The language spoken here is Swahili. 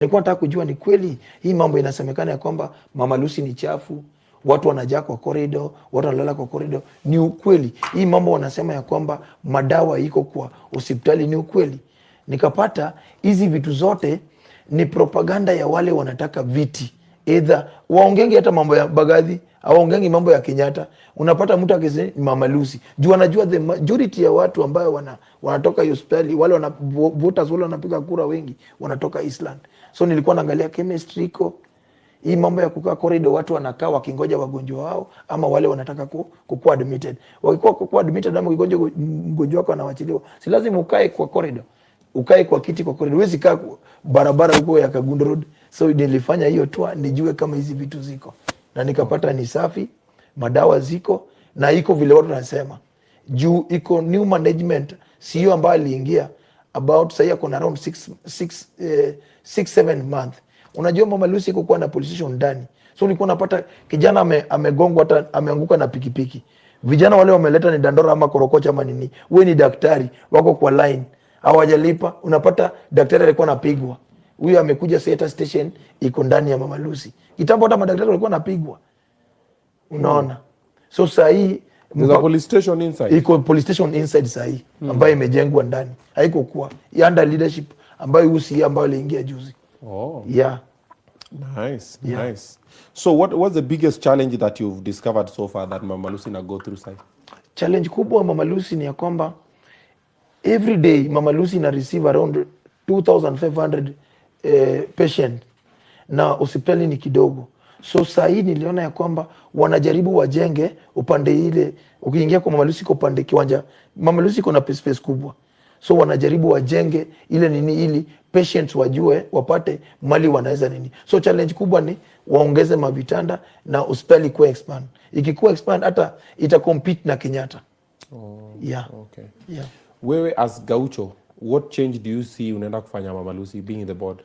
Nilikuwa nataka kujua ni kweli hii mambo inasemekana ya kwamba Mama Lucy ni chafu, watu wanajaa kwa corridor, watu wanalala kwa corridor. Ni ukweli? Hii mambo wanasema ya kwamba madawa iko kwa hospitali, ni ukweli? Nikapata hizi vitu zote ni propaganda ya wale wanataka viti. Either waongengi hata mambo ya Bagathi, hawaongengi mambo ya Kenyatta. Unapata mtu akisema Mama Lucy. Juu anajua the majority ya watu ambao wanatoka hospitali, wale voters wale wanapiga kura wengi wanatoka Eastland. So nilikuwa naangalia chemistry iko hii mambo ya kukaa corridor, watu wanakaa wakingoja wagonjwa wao ama wale wanataka kukuwa admitted. Wakikuwa kukuwa admitted ama mgonjwa wako anawachiliwa. Si lazima ukae kwa corridor. Ukae kwa kiti kwa corridor. Huwezi kaa barabara huko ya Kagundo Road. So nilifanya hiyo tu nijue kama hizi vitu ziko. Na nikapata ni safi, madawa ziko na iko vile watu wanasema. Juu iko new management, CEO ambaye aliingia about sasa kuna around 6-7 month. Unajua Mama Lucy iko kwa na position ndani. So nilikuwa napata kijana amegongwa hata ameanguka na pikipiki. Vijana wale wameleta ni dandora ama korokocha ama nini. Wewe ni daktari wako kwa line. Hawajalipa, unapata daktari alikuwa anapigwa. Huyu amekuja Center Station iko ndani ya Mama Lucy. Kitambo hata madaktari walikuwa wanapigwa. Unaona? So sasa hii there's a police station inside. Iko police station inside sasa hii ambayo imejengwa ndani. Haiko kwa under leadership ambayo usi ambayo aliingia juzi. Oh. Yeah. Nice. Yeah. Nice. So what's the biggest challenge that you've discovered so far that Mama Lucy na go through side? Challenge kubwa Mama Lucy ni ya kwamba every day Mama Lucy na receive around 2500 patient na hospitali ni kidogo. So saa hii niliona ya kwamba wanajaribu wajenge upande ile, ukiingia kwa Mama Lucy kwa upande kiwanja Mama Lucy kuna space kubwa. So wanajaribu wajenge ile nini ili patients wajue wapate mali wanaweza nini. So challenge kubwa ni waongeze mavitanda na hospitali kwa expand. Ikikuwa expand hata ita compete na Kenyatta. Oh. Yeah. Okay. Yeah. Wewe as Gaucho, what change do you see unaenda kufanya Mama Lucy being in the board?